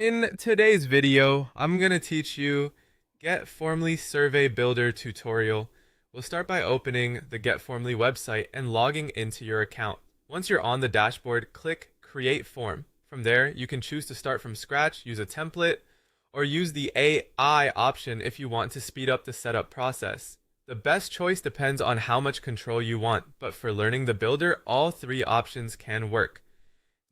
In today's video, I'm going to teach you GetFormly Survey Builder tutorial. We'll start by opening the GetFormly website and logging into your account. Once you're on the dashboard, click Create Form. From there, you can choose to start from scratch, use a template, or use the AI option if you want to speed up the setup process. The best choice depends on how much control you want, but for learning the builder, all three options can work.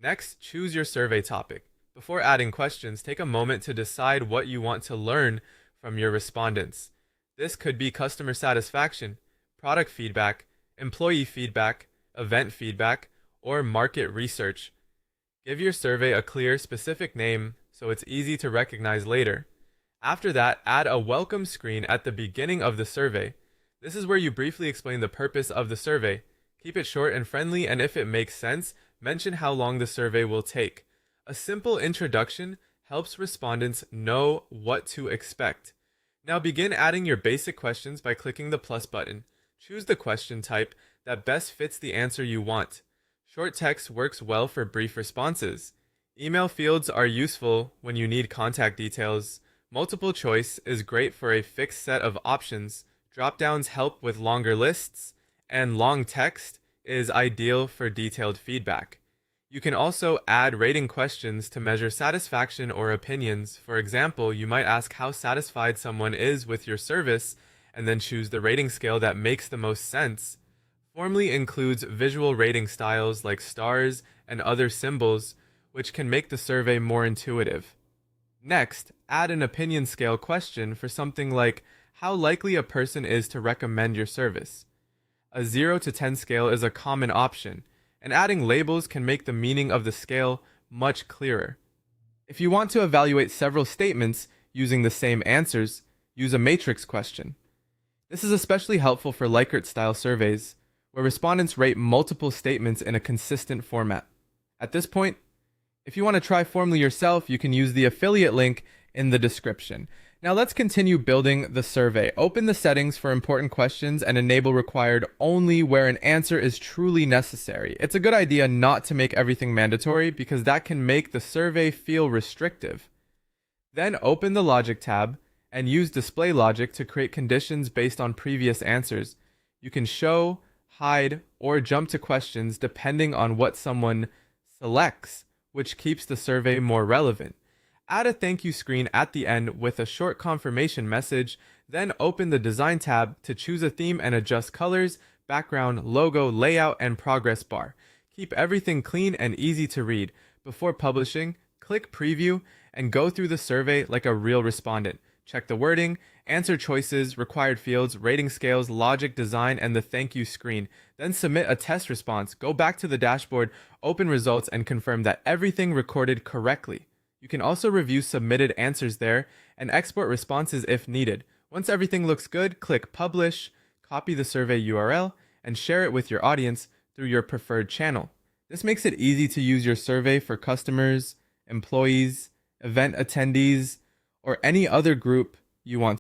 Next, choose your survey topic. Before adding questions, take a moment to decide what you want to learn from your respondents. This could be customer satisfaction, product feedback, employee feedback, event feedback, or market research. Give your survey a clear, specific name so it's easy to recognize later. After that, add a welcome screen at the beginning of the survey. This is where you briefly explain the purpose of the survey. Keep it short and friendly, and if it makes sense, mention how long the survey will take. A simple introduction helps respondents know what to expect. Now begin adding your basic questions by clicking the plus button. Choose the question type that best fits the answer you want. Short text works well for brief responses. Email fields are useful when you need contact details. Multiple choice is great for a fixed set of options. Drop-downs help with longer lists, and long text is ideal for detailed feedback. You can also add rating questions to measure satisfaction or opinions. For example, you might ask how satisfied someone is with your service, and then choose the rating scale that makes the most sense. Formly includes visual rating styles like stars and other symbols, which can make the survey more intuitive. Next, add an opinion scale question for something like how likely a person is to recommend your service. A 0 to 10 scale is a common option, and adding labels can make the meaning of the scale much clearer. If you want to evaluate several statements using the same answers, use a matrix question. This is especially helpful for Likert-style surveys, where respondents rate multiple statements in a consistent format. At this point, if you want to try Formly yourself, you can use the affiliate link in the description. Now let's continue building the survey. Open the settings for important questions and enable required only where an answer is truly necessary. It's a good idea not to make everything mandatory because that can make the survey feel restrictive. Then open the logic tab and use display logic to create conditions based on previous answers. You can show, hide, or jump to questions depending on what someone selects, which keeps the survey more relevant. Add a thank you screen at the end with a short confirmation message, then open the Design tab to choose a theme and adjust colors, background, logo, layout, and progress bar. Keep everything clean and easy to read. Before publishing, click Preview and go through the survey like a real respondent. Check the wording, answer choices, required fields, rating scales, logic, design, and the thank you screen. Then submit a test response. Go back to the dashboard, open results, and confirm that everything recorded correctly. You can also review submitted answers there and export responses if needed. Once everything looks good, click Publish, copy the survey URL, and share it with your audience through your preferred channel. This makes it easy to use your survey for customers, employees, event attendees, or any other group you want